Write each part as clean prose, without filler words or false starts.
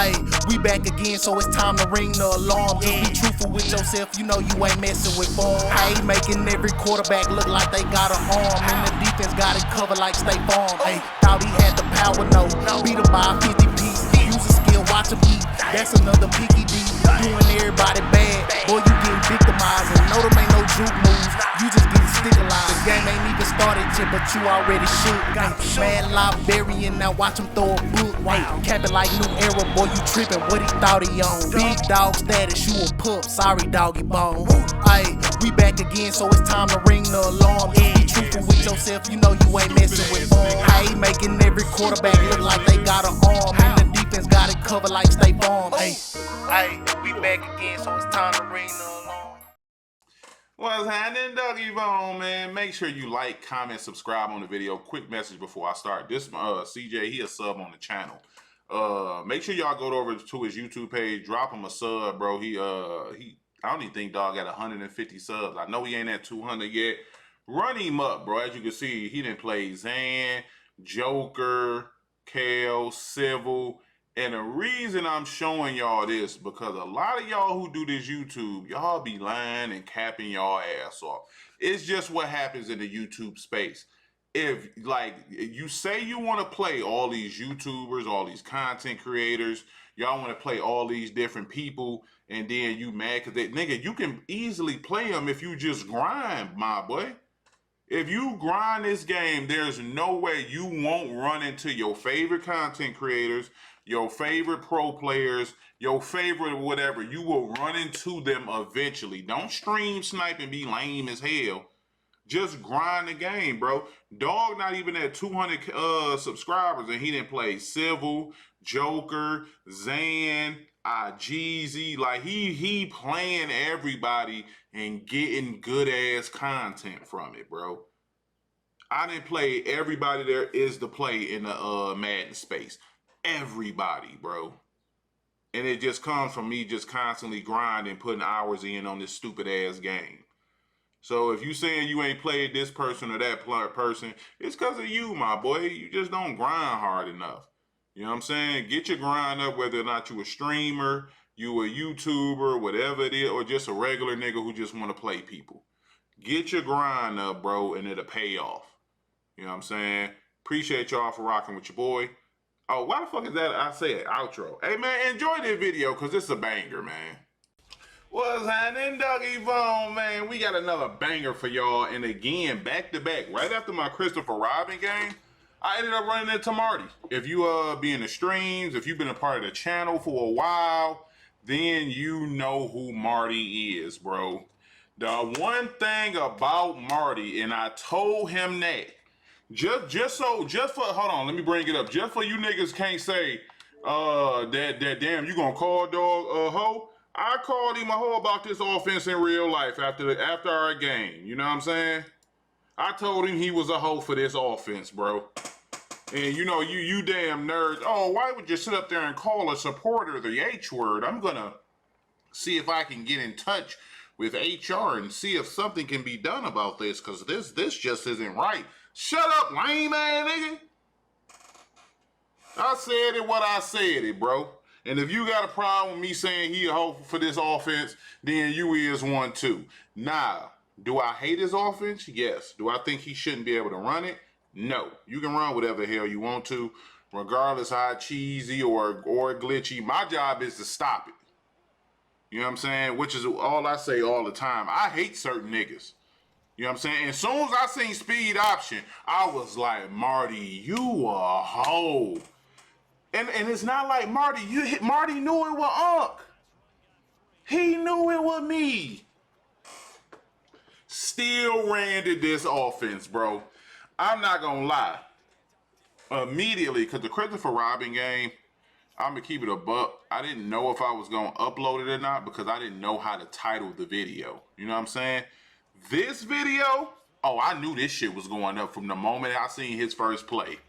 Ayy, we back again, so it's time to ring the alarm. Just be truthful with yourself, you know you ain't messing with form. Ayy, making every quarterback look like they got an arm, and the defense got it covered like State Farm. Ayy, thought he had the power, no, beat him by a 50 piece. Use a skill, watch him eat, that's another picky D. Doing everybody bad, boy you getting victimized, and no them ain't no juke moves, you just getting stigmatized. The game ain't even started yet, but you already shook. Mad Liberian, now watch him throw a book. Cap it like new era, boy you trippin', what he thought he on. Big dog status, you a pup, sorry doggy bone. Ayy, we back again, so it's time to ring the alarm. Just be truthful with yourself, you know you ain't messing with form. Ayy, making every quarterback look like they got an arm, and the defense got it covered like State Farm. Ayy, we back again, so it's time to ring the alarm. What's happening, Dougie Bone, man? Make sure you like, comment, subscribe on the video. Quick message before I start. This CJ, he a sub on the channel. Make sure y'all go over to his YouTube page, drop him a sub, bro. I don't even think dog got 150 subs. I know he ain't at 200 yet. Run him up, bro. As you can see, he didn't play Zan, Joker, Kale, Civil. And the reason I'm showing y'all this, because a lot of y'all who do this YouTube, y'all be lying and capping y'all ass off. It's just what happens in the YouTube space. If, like, you say you want to play all these YouTubers, all these content creators, y'all want to play all these different people, and then you mad because nigga, you can easily play them if you just grind, my boy. If you grind this game, there's no way you won't run into your favorite content creators, your favorite pro players, your favorite whatever. You will run into them eventually. Don't stream snipe and be lame as hell. Just grind the game, bro. Dog not even at 200 subscribers, and he didn't play Civil, Joker, Zan, Jeezy. Like, he playing everybody and getting good ass content from it, bro. I didn't play everybody there is to play in the Madden space. Everybody, bro. And it just comes from me just constantly grinding, putting hours in on this stupid ass game. So if you saying you ain't played this person or that person, it's because of you, my boy. You just don't grind hard enough. You know what I'm saying? Get your grind up, whether or not you a streamer, you a YouTuber, whatever it is, or just a regular nigga who just want to play people. Get your grind up, bro, and it'll pay off. You know what I'm saying? Appreciate y'all for rocking with your boy. Oh, why the fuck is that? I said outro. Hey, man, enjoy this video because it's a banger, man. What's happening, Dougie Bone, man? We got another banger for y'all. And again, back to back, right after my Christopher Robin game, I ended up running into Marty. If you be in the streams, if you've been a part of the channel for a while, then you know who Marty is, bro. The one thing about Marty, and I told him that, just for, hold on, let me bring it up. Just for you niggas can't say, that damn, you gonna call dog a hoe? I called him a hoe about this offense in real life after our game. You know what I'm saying? I told him he was a hoe for this offense, bro. And you know, you damn nerds. Oh, why would you sit up there and call a supporter the H word? I'm gonna see if I can get in touch with HR and see if something can be done about this, because this just isn't right. Shut up, lame ass nigga. I said it what I said it, bro. And if you got a problem with me saying he a hoe for this offense, then you is one too. Nah, do I hate his offense? Yes. Do I think he shouldn't be able to run it? No. You can run whatever the hell you want to, regardless how cheesy or glitchy. My job is to stop it. You know what I'm saying? Which is all I say all the time. I hate certain niggas. You know what I'm saying? And as soon as I seen speed option, I was like, Marty, you a hoe. And it's not like Marty. Marty knew it was Unc. He knew it was me. Still ran to this offense, bro. I'm not gonna lie. Immediately, because the Christopher Robin game, I'm gonna keep it a buck. I didn't know if I was gonna upload it or not because I didn't know how to title the video. You know what I'm saying? This video, oh, I knew this shit was going up from the moment I seen his first play.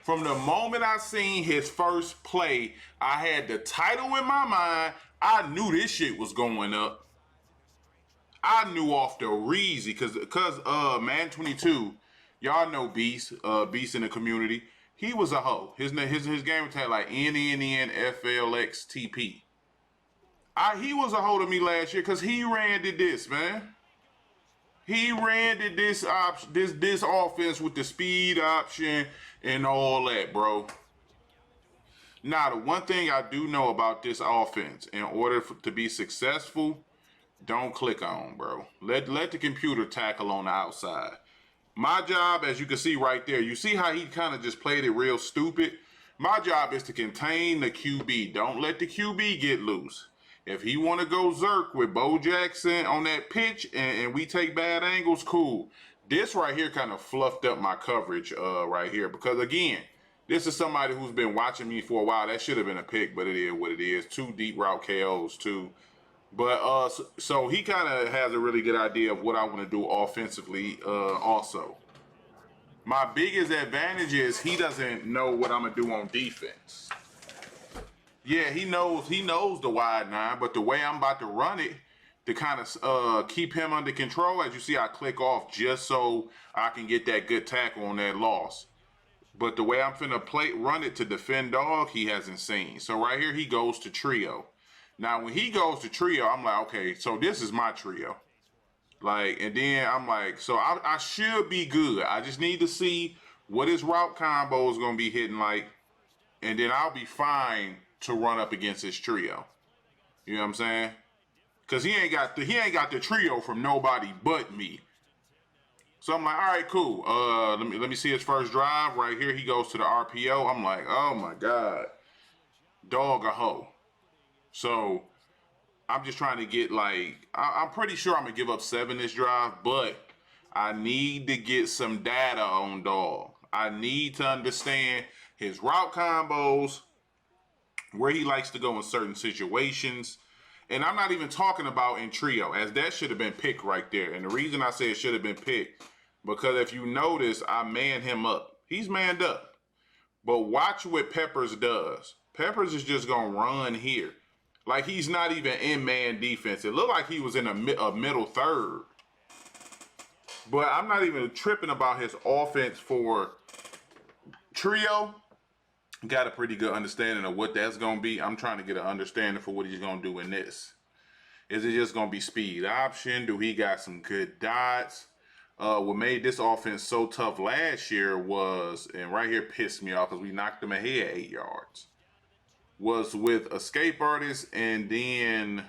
From the moment I seen his first play, I had the title in my mind. I knew this shit was going up. I knew off the reezy, because Madden 22, y'all know Beast in the community. He was a hoe. His game tag like NNNFLXTP. He was a hoe to me last year because he ran this, man. He ran this option, this offense with the speed option and all that, bro. Now, the one thing I do know about this offense, in order to be successful, don't click on, bro. Let the computer tackle on the outside. My job, as you can see right there, you see how he kind of just played it real stupid? My job is to contain the QB. Don't let the QB get loose. If he want to go Zerk with Bo Jackson on that pitch and we take bad angles, cool. This right here kind of fluffed up my coverage right here because, again, this is somebody who's been watching me for a while. That should have been a pick, but it is what it is. 2 deep route KOs, too. But so he kind of has a really good idea of what I want to do offensively also. My biggest advantage is he doesn't know what I'm going to do on defense. Yeah, he knows the wide 9, but the way I'm about to run it to kind of keep him under control, as you see, I click off just so I can get that good tackle on that loss. But the way I'm finna run it to defend dog, he hasn't seen. So right here, he goes to trio. Now, when he goes to trio, I'm like, okay, so this is my trio. Like, and then I'm like, so I should be good. I just need to see what his route combo is going to be hitting like, and then I'll be fine to run up against his trio. You know what I'm saying? Because he ain't got the trio from nobody but me. So I'm like, all right, cool. Let me see his first drive right here. He goes to the RPO. I'm like, oh my God, dog a hoe. So I'm just trying to get like, I'm pretty sure I'm gonna give up 7 this drive, but I need to get some data on dog. I need to understand his route combos, where he likes to go in certain situations. And I'm not even talking about in trio, as that should have been picked right there. And the reason I say it should have been picked, because if you notice, I man him up. He's manned up. But watch what Peppers does. Peppers is just going to run here. Like he's not even in man defense. It looked like he was in a middle third. But I'm not even tripping about his offense for trio. Got a pretty good understanding of what that's going to be. I'm trying to get an understanding for what he's going to do in this. Is it just going to be speed option? Do he got some good dots? What made this offense so tough last year was, and right here pissed me off because we knocked him ahead 8 yards, was with escape artists and then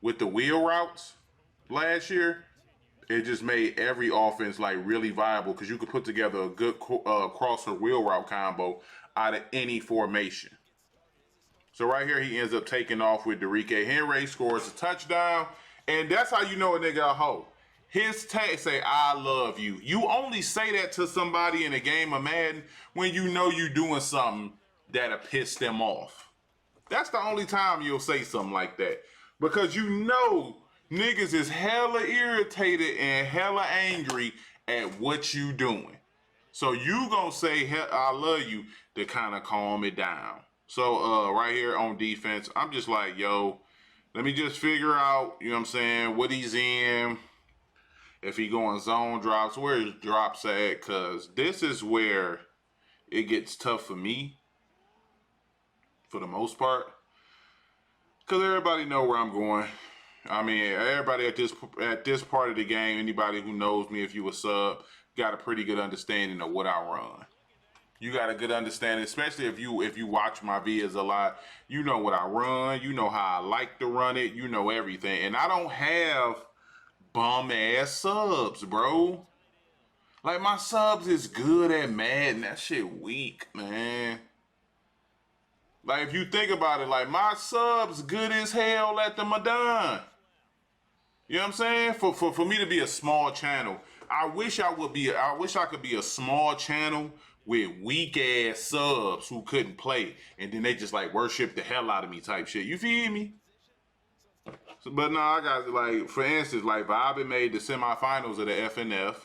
with the wheel routes last year. It just made every offense like really viable because you could put together a good crosser wheel route combo out of any formation. So right here, he ends up taking off with Derrick Henry, scores a touchdown, and that's how you know a nigga a hoe. His tag say, I love you. You only say that to somebody in a game of Madden when you know you're doing something that'll piss them off. That's the only time you'll say something like that. Because you know niggas is hella irritated and hella angry at what you doing. So you gonna say, I love you, to kind of calm it down. So right here on defense, I'm just like, yo, let me just figure out, you know what I'm saying, what he's in. If he going zone drops, where his drops at, because this is where it gets tough for me, for the most part. Because everybody know where I'm going. I mean, everybody at this part of the game, anybody who knows me, if you a sub, got a pretty good understanding of what I run. You got a good understanding, especially if you watch my videos a lot. You know what I run. You know how I like to run it. You know everything. And I don't have bum ass subs, bro. Like my subs is good at Madden. That shit weak, man. Like if you think about it, like my subs good as hell at the madden. You know what I'm saying? For me to be a small channel, I wish I could be a small channel with weak ass subs who couldn't play, and then they just like worship the hell out of me type shit. You feel me? So, but no, I got like, for instance, like Vibin made the semifinals of the FNF.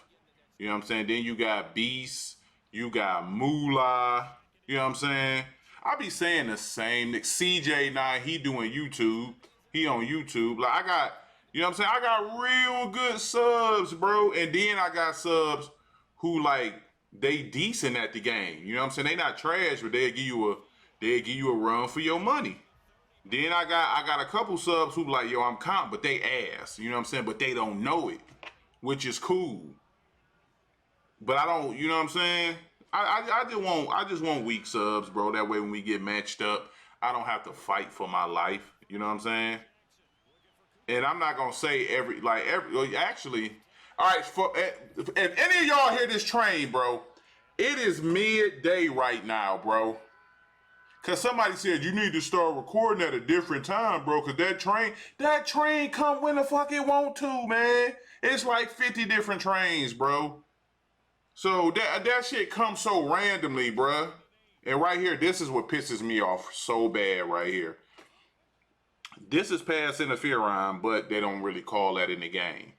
You know what I'm saying? Then you got Beast, you got Moolah. You know what I'm saying? I be saying the same. CJ9, he doing YouTube. He on YouTube. Like I got, you know what I'm saying? I got real good subs, bro. And then I got subs who like they decent at the game. You know what I'm saying? They not trash, but they'll give you a run for your money. Then I got a couple subs who like, yo, I'm comp, but they ass. You know what I'm saying? But they don't know it, which is cool. But I don't, you know what I'm saying? I just want weak subs, bro. That way when we get matched up, I don't have to fight for my life. You know what I'm saying? And I'm not gonna say actually, all right. If any of y'all hear this train, bro, it is midday right now, bro. Cause somebody said you need to start recording at a different time, bro. Cause that train come when the fuck it want to, man. It's like 50 different trains, bro. So that shit comes so randomly, bro. And right here, this is what pisses me off so bad right here. This is pass interference, but they don't really call that in the game.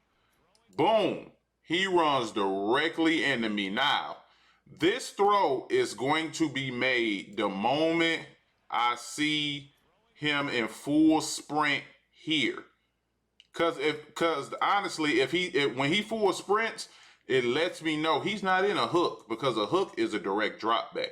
Boom. He runs directly into me. Now, this throw is going to be made the moment I see him in full sprint here. Cause honestly, when he full sprints, it lets me know he's not in a hook, because a hook is a direct drop back.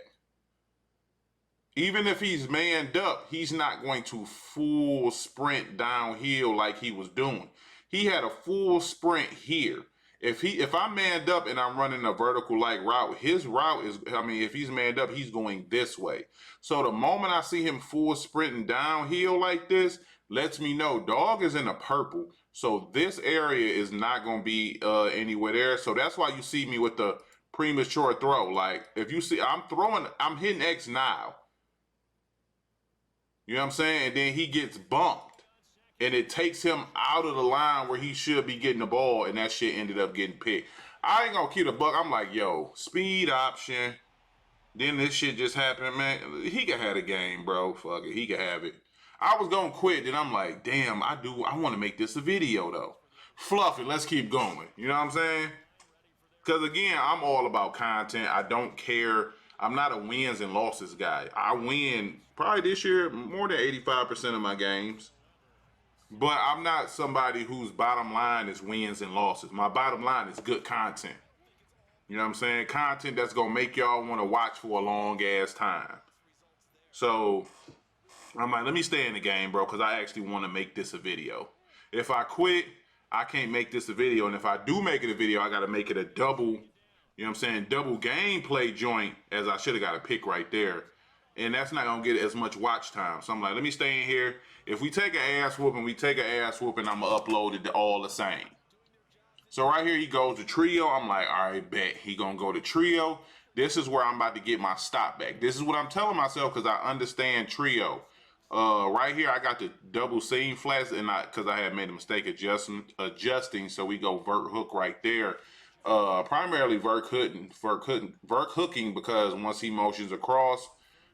Even if he's manned up, he's not going to full sprint downhill like he was doing. He had a full sprint here. If I'm manned up and I'm running a vertical like route, his route is, if he's manned up, he's going this way. So the moment I see him full sprinting downhill like this, lets me know dog is in a purple. So this area is not going to be anywhere there. So that's why you see me with the premature throw. Like if you see, I'm hitting X now. You know what I'm saying? And then he gets bumped. And it takes him out of the line where he should be getting the ball. And that shit ended up getting picked. I ain't going to keep the buck. I'm like, yo, speed option. Then this shit just happened, man. He could have the game, bro. Fuck it. He could have it. I was going to quit. Then I'm like, damn, I want to make this a video, though. Fluff it. Let's keep going. You know what I'm saying? Because, again, I'm all about content. I don't care. I'm not a wins and losses guy. I win probably this year more than 85% of my games. But I'm not somebody whose bottom line is wins and losses. My bottom line is good content. You know what I'm saying? Content that's going to make y'all want to watch for a long ass time. So I'm like, let me stay in the game, bro, because I actually want to make this a video. If I quit, I can't make this a video. And if I do make it a video, I got to make it a double, you know what I'm saying, double gameplay joint, as I should have got a pick right there. And that's not going to get as much watch time. So I'm like, let me stay in here. If we take an ass whooping, I'm going to upload it all the same. So right here, he goes to trio. I'm like, all right, bet. He going to go to trio. This is where I'm about to get my stop back. This is what I'm telling myself because I understand trio. Right here, I got the double seam flats, and because I had made a mistake adjusting, so we go vert hook right there. Primarily vert hooking because once he motions across,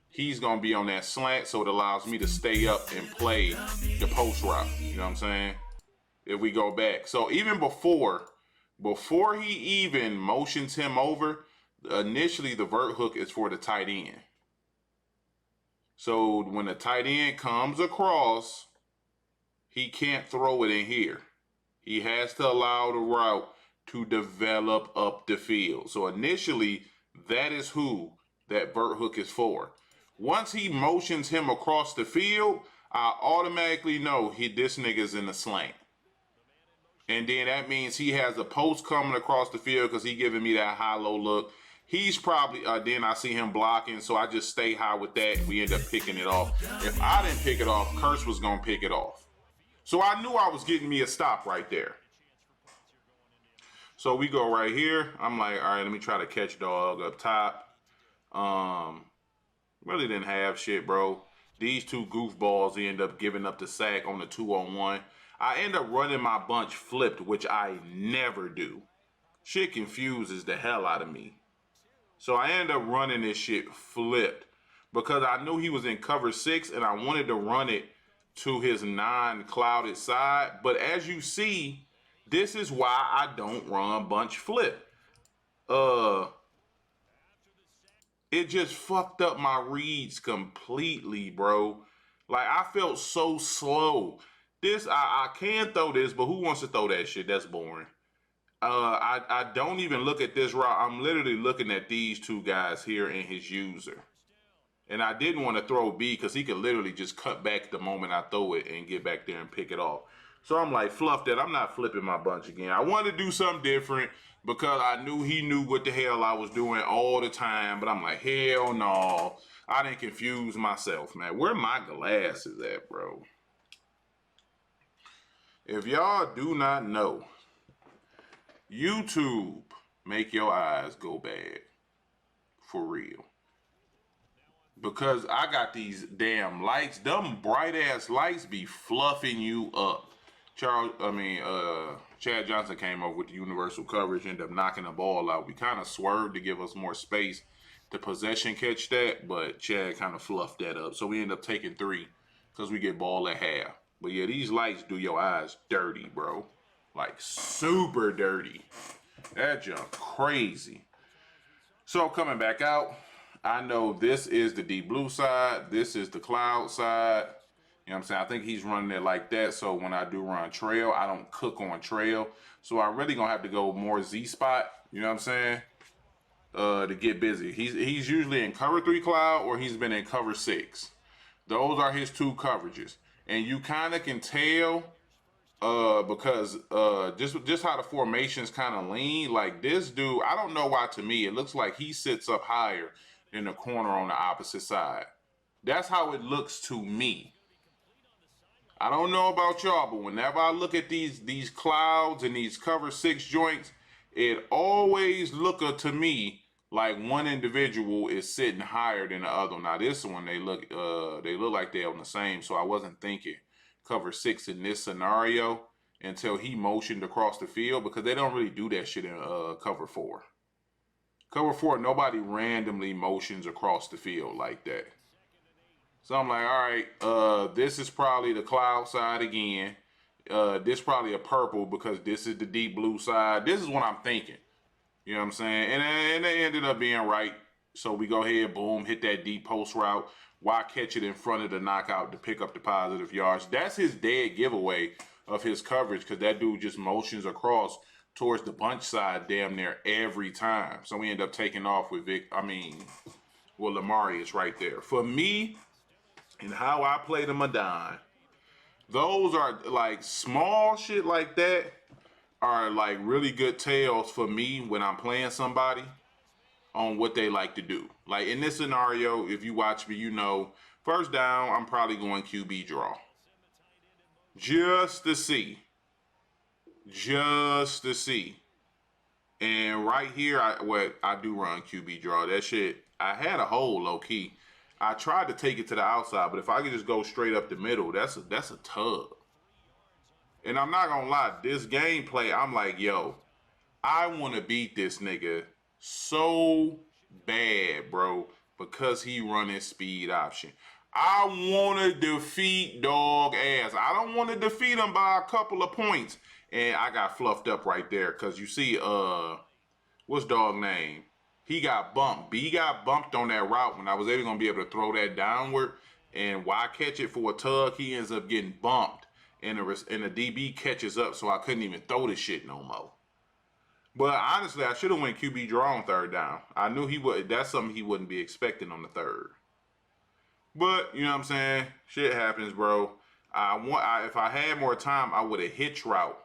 he's going to be on that slant, so it allows me to stay up and play the post route. You know what I'm saying? If we go back. So even before he even motions him over, initially the vert hook is for the tight end. So when the tight end comes across, he can't throw it in here. He has to allow the route to develop up the field. So initially, that is who that vert hook is for. Once he motions him across the field, I automatically know this nigga's in the slant. And then that means he has a post coming across the field because he giving me that high-low look. He's probably, then I see him blocking, so I just stay high with that. We end up picking it off. If I didn't pick it off, Curse was going to pick it off. So I knew I was getting me a stop right there. So we go right here. I'm like, all right, let me try to catch dog up top. Really didn't have shit, bro. These two goofballs, they end up giving up the sack on the 2-on-1. I end up running my bunch flipped, which I never do. Shit confuses the hell out of me. So I end up running this shit flipped because I knew he was in cover 6 and I wanted to run it to his non-clouded side. But as you see, this is why I don't run bunch flip. It just fucked up my reads completely, bro. Like, I felt so slow. I can throw this, but who wants to throw that shit? That's boring. I don't even look at this route. I'm literally looking at these two guys here and his user. And I didn't want to throw B because he could literally just cut back the moment I throw it and get back there and pick it off. So I'm like, fluff that. I'm not flipping my bunch again. I wanted to do something different because I knew he knew what the hell I was doing all the time. But I'm like, hell no. I didn't confuse myself, man. Where my glasses at, bro? If y'all do not know, YouTube make your eyes go bad. For real. Because I got these damn lights. Them bright ass lights be fluffing you up. Chad Johnson came up with the universal coverage, ended up knocking the ball out. We kind of swerved to give us more space to possession catch that, but Chad kind of fluffed that up. So we end up taking 3 because we get ball at half. But yeah, these lights do your eyes dirty, bro. Like super dirty. That junk crazy. So coming back out, I know this is the deep blue side. This is the cloud side. You know what I'm saying? I think he's running it like that. So when I do run trail, I don't cook on trail. So I really gonna have to go more Z spot. You know what I'm saying? To get busy. He's usually in cover 3 cloud or he's been in cover 6. Those are his 2 coverages. And you kind of can tell because just how the formations kind of lean. Like this dude, I don't know why to me, it looks like he sits up higher in the corner on the opposite side. That's how it looks to me. I don't know about y'all, but whenever I look at these clouds and these cover 6 joints, it always look to me like one individual is sitting higher than the other. Now this one, they look like they're on the same, so I wasn't thinking cover 6 in this scenario until he motioned across the field, because they don't really do that shit in cover 4. Cover 4, nobody randomly motions across the field like that. So I'm like, all right, this is probably the cloud side again. This probably a purple because this is the deep blue side. This is what I'm thinking. You know what I'm saying? And they ended up being right. So we go ahead, boom, hit that deep post route. Why catch it in front of the knockout to pick up the positive yards? That's his dead giveaway of his coverage, because that dude just motions across towards the bunch side damn near every time. So we end up taking off with Lamari is right there. For me, and how I play the madden, those are like small shit like that are like really good tells for me when I'm playing somebody on what they like to do. Like in this scenario, if you watch me, you know, first down, I'm probably going QB draw. Just to see. And right here, I do run QB draw. That shit, I had a hole low key. I tried to take it to the outside, but if I could just go straight up the middle, that's a tub. And I'm not gonna lie, this gameplay, I'm like, yo, I want to beat this nigga so bad, bro, because he running speed option. I want to defeat dog ass. I don't want to defeat him by a couple of points. And I got fluffed up right there, because you see, what's dog name? He got bumped. B got bumped on that route when I was going to be able to throw that downward. And why catch it for a tug? He ends up getting bumped. And the DB catches up, so I couldn't even throw the shit no more. But honestly, I should have went QB draw on third down. I knew he would. That's something he wouldn't be expecting on the third. But, you know what I'm saying? Shit happens, bro. If I had more time, I would have hitch route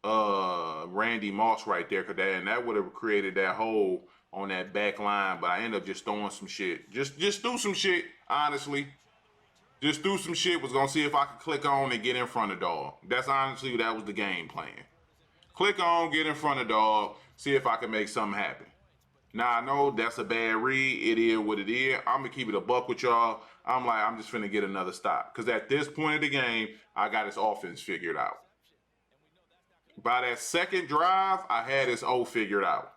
Randy Moss right there, and that would have created that hole on that back line. But I ended up just throwing some shit. Just threw some shit, honestly. Just threw some shit, was going to see if I could click on and get in front of dog. That was the game plan. Click on, get in front of dog, see if I can make something happen. Now, I know that's a bad read. It is what it is. I'm going to keep it a buck with y'all. I'm just finna get another stop. Because at this point of the game, I got his offense figured out. By that second drive, I had his O figured out.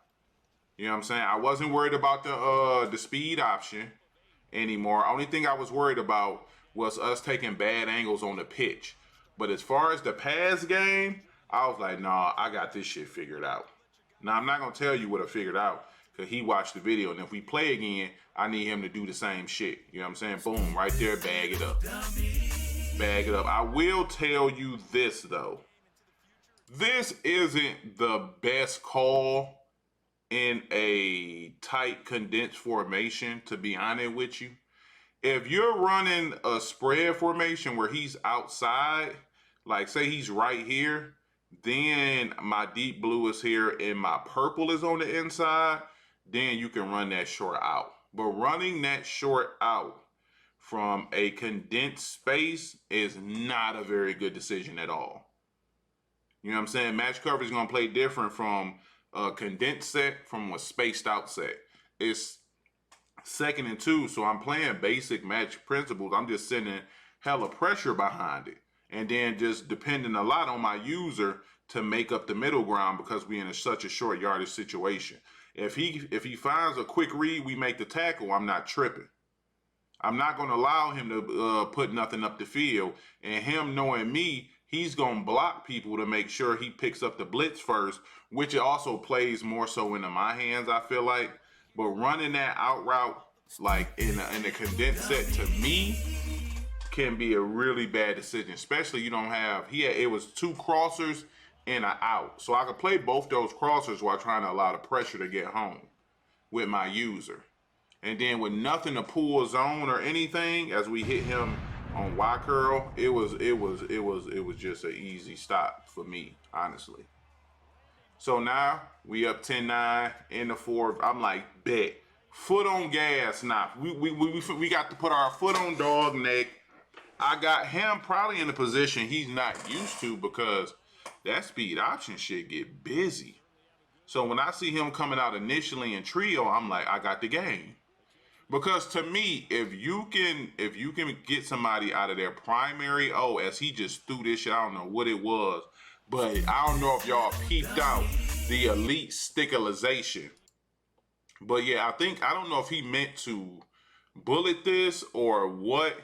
You know what I'm saying? I wasn't worried about the speed option anymore. Only thing I was worried about was us taking bad angles on the pitch. But as far as the pass game, I was like, nah, I got this shit figured out. Now, I'm not going to tell you what I figured out, because he watched the video. And if we play again, I need him to do the same shit. You know what I'm saying? Boom, right there, bag it up. Bag it up. I will tell you this, though. This isn't the best call in a tight condensed formation, to be honest with you. If you're running a spread formation where he's outside, like say he's right here, then my deep blue is here and my purple is on the inside, then you can run that short out. But running that short out from a condensed space is not a very good decision at all. You know what I'm saying? Match coverage is going to play different from a condensed set from a spaced out set. It's 2nd and 2, so I'm playing basic match principles. I'm just sending hella pressure behind it. And then just depending a lot on my user to make up the middle ground because we're in such a short yardage situation. If he finds a quick read, we make the tackle, I'm not tripping. I'm not going to allow him to put nothing up the field. And him knowing me, he's going to block people to make sure he picks up the blitz first, which also plays more so into my hands, I feel like. But running that out route, like in a condensed set, to me, can be a really bad decision. Especially you don't have, it was 2 crossers and an out. So I could play both those crossers while trying to allow the pressure to get home with my user. And then with nothing to pull a zone or anything, as we hit him on Y curl, it was just an easy stop for me, honestly. So now we up 10-9 in the 4th. I'm like, bet. Foot on gas now. We got to put our foot on dog neck. I got him probably in a position he's not used to because that speed option shit get busy. So when I see him coming out initially in trio, I'm like, I got the game. Because to me, if you can get somebody out of their primary O, as he just threw this shit, I don't know what it was, but I don't know if y'all peeped out the elite stickalization. But yeah, I don't know if he meant to bullet this or what,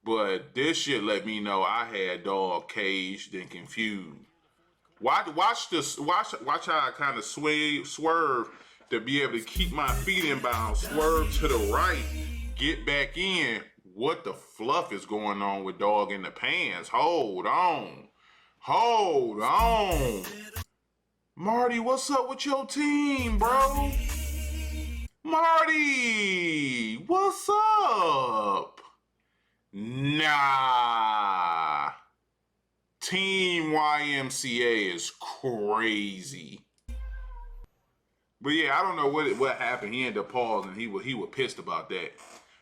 but this shit let me know I had dog caged and confused. Watch how I kind of swerve to be able to keep my feet in bounds, swerve to the right, get back in. What the fluff is going on with dog in the pants? Hold on. Marty, what's up with your team, bro? Marty, what's up? Nah. Team YMCA is crazy. But yeah, I don't know what happened. He ended up pausing. He was pissed about that.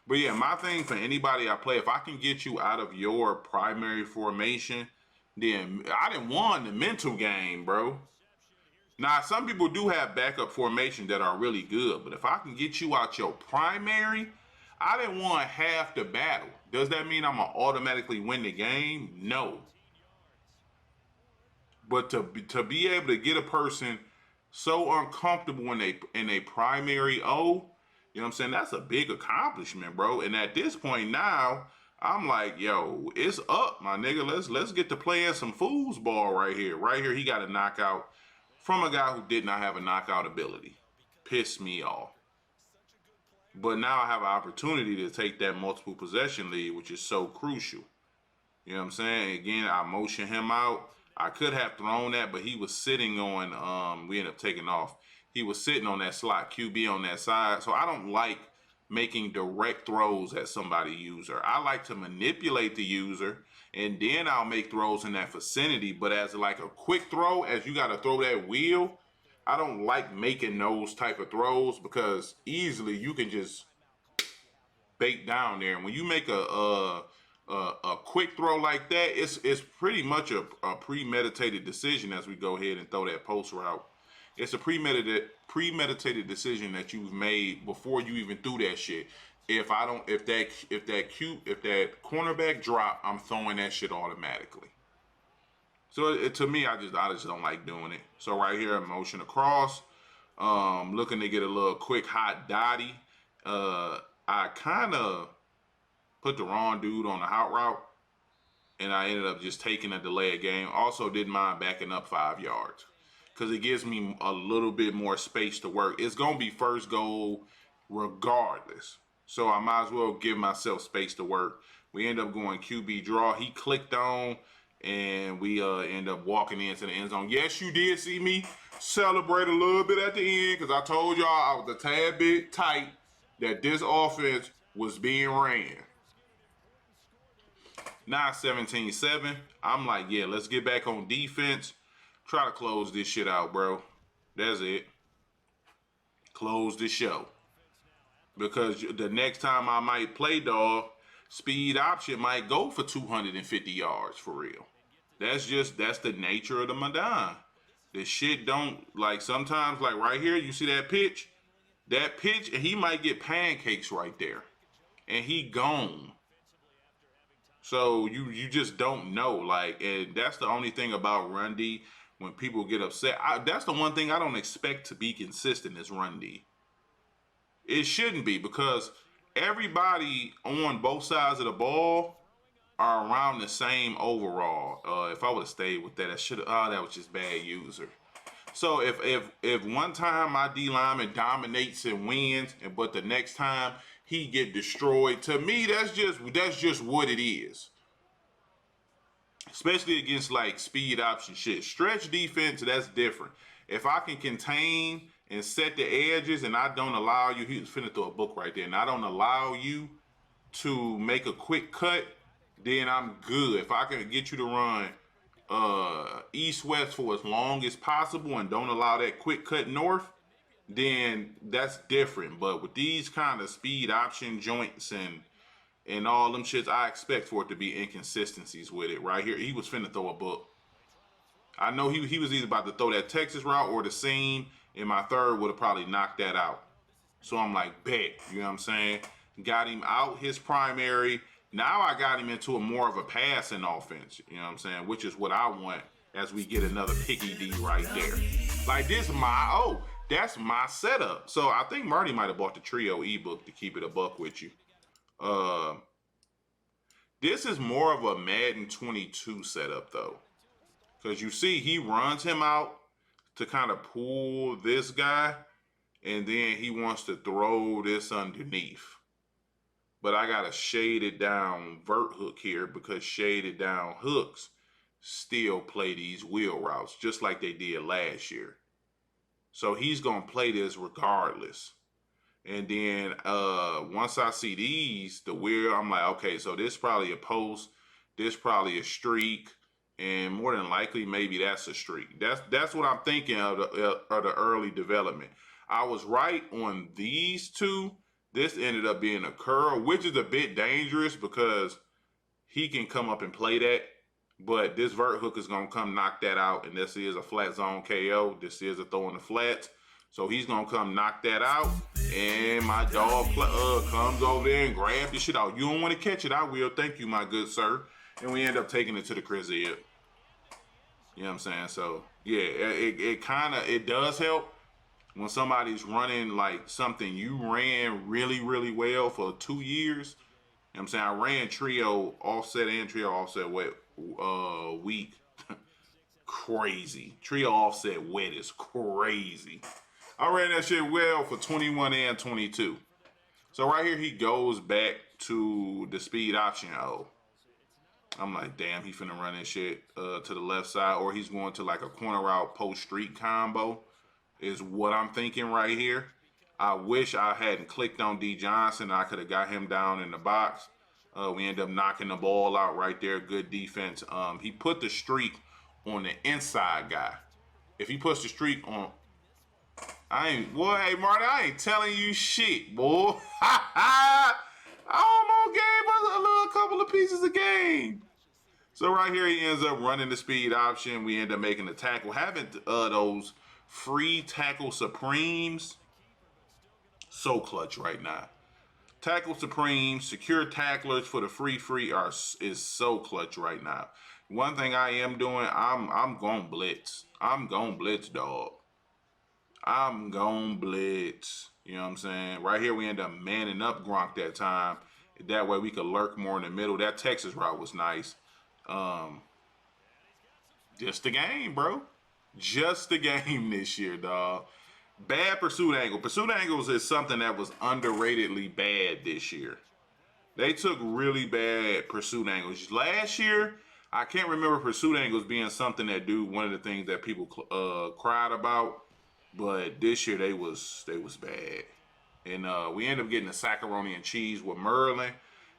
But yeah, my thing for anybody I play, if I can get you out of your primary formation, then I didn't won the mental game, bro. Now, some people do have backup formations that are really good, but if I can get you out your primary, I didn't won half the battle. Does that mean I'm gonna automatically win the game? No. But to be able to get a person so uncomfortable in a primary O, you know what I'm saying? That's a big accomplishment, bro. And at this point now, I'm like, yo, it's up, my nigga. Let's get to playing some foosball right here. Right here, he got a knockout from a guy who did not have a knockout ability. Pissed me off. But now I have an opportunity to take that multiple possession lead, which is so crucial. You know what I'm saying? Again, I motion him out. I could have thrown that, but he was sitting on, we ended up taking off. He was sitting on that slot QB on that side. So I don't like making direct throws at somebody user. I like to manipulate the user, and then I'll make throws in that vicinity. But as like a quick throw, as you got to throw that wheel, I don't like making those type of throws because easily you can just bait down there. And when you make a quick throw like that, it's pretty much a premeditated decision as we go ahead and throw that post route. It's a premeditated decision that you've made before you even threw that shit. If that cornerback drop, I'm throwing that shit automatically. So to me, I just don't like doing it. So right here, motion across, looking to get a little quick hot dotty. I kind of put the wrong dude on the hot route, and I ended up just taking a delayed game. Also didn't mind backing up 5 yards because it gives me a little bit more space to work. It's going to be first goal regardless. So I might as well give myself space to work. We end up going QB draw. He clicked on, and we end up walking into the end zone. Yes, you did see me celebrate a little bit at the end because I told y'all I was a tad bit tight that this offense was being ran. Now 17-7. I'm like, yeah, let's get back on defense. Try to close this shit out, bro. That's it. Close the show. Because the next time I might play, dog, speed option might go for 250 yards for real. That's the nature of the madden. The shit don't, like, sometimes, like right here, you see that pitch, and he might get pancakes right there, and he gone. So you just don't know, like, and that's the only thing about run D. When people get upset, that's the one thing I don't expect to be consistent is run D. It shouldn't be, because everybody on both sides of the ball are around the same overall. If I would have stayed with that, that was just bad user. So if one time my D lineman dominates and wins, but the next time he get destroyed, to me that's just what it is. Especially against like speed option shit. Stretch defense, that's different. If I can contain and set the edges and I don't allow you, he was finna throw a book right there, and I don't allow you to make a quick cut, then I'm good. If I can get you to run east-west for as long as possible and don't allow that quick cut north, then that's different. But with these kind of speed option joints and all them shits, I expect for it to be inconsistencies with it. Right here, he was finna throw a book. I know he was either about to throw that Texas route or the seam, and my third would have probably knocked that out. So I'm like, bet, you know what I'm saying? Got him out his primary. Now I got him into a more of a passing offense, you know what I'm saying? Which is what I want as we get another picky D right there. Like that's my setup. So I think Marty might have bought the Trio ebook to keep it a buck with you. This is more of a Madden 22 setup though. Because you see he runs him out to kind of pull this guy, and then he wants to throw this underneath. But I got a shaded down vert hook here because shaded down hooks still play these wheel routes just like they did last year. So he's going to play this regardless. And then once I see these, the wheel, I'm like, okay, so this probably a post, this probably a streak, and more than likely maybe that's a streak. That's what I'm thinking of the early development. I was right on these two. This ended up being a curl, which is a bit dangerous because he can come up and play that. But this vert hook is going to come knock that out. And this is a flat zone KO. This is a throw in the flats. So he's going to come knock that out. And my dog comes over there and grabs the shit out. You don't want to catch it, I will. Thank you, my good sir. And we end up taking it to the crib. You know what I'm saying? So, yeah, it does help when somebody's running like something you ran really, really well for 2 years. You know what I'm saying? I ran trio offset and trio offset wet weak. Crazy. Trio offset wet is crazy. I ran that shit well for 21 and 22. So right here he goes back to the speed option. I'm like, damn, he finna run this shit to the left side, or he's going to like a corner route post street combo is what I'm thinking right here. I wish I hadn't clicked on D Johnson. I could have got him down in the box. We end up knocking the ball out right there. Good defense. He put the streak on the inside guy. If he puts the streak on, hey Marty, I ain't telling you shit, boy. I almost gave us a little couple of pieces of game. So right here he ends up running the speed option. We end up making the tackle. Having those free tackle supremes, so clutch right now. Tackle supremes, secure tacklers for the free is so clutch right now. One thing I am doing, I'm going blitz. I'm going blitz, dog. I'm going blitz. You know what I'm saying? Right here we end up manning up Gronk that time. That way we could lurk more in the middle. That Texas route was nice. Just the game, bro. Just the game this year, dog. Bad pursuit angle. Pursuit angles is something that was underratedly bad this year. They took really bad pursuit angles. Last year, I can't remember pursuit angles being something that one of the things that people cried about, but this year they was bad. And we ended up getting a macaroni and cheese with Merlin,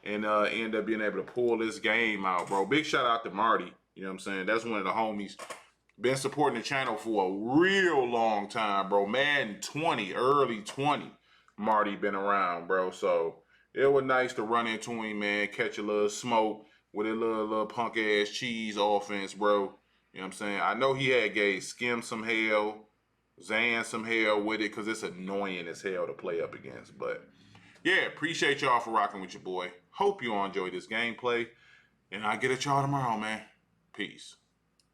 and ended up being able to pull this game out, bro. Big shout out to Marty. You know what I'm saying? That's one of the homies. Been supporting the channel for a real long time, bro. Madden 20, early 20. Marty been around, bro. So it was nice to run into him, man. Catch a little smoke with a little punk ass cheese offense, bro. You know what I'm saying? I know he had gave Skim some hell, Zan some hell with it, because it's annoying as hell to play up against. But yeah, appreciate y'all for rocking with your boy. Hope you all enjoyed this gameplay. And I'll get at y'all tomorrow, man. Peace.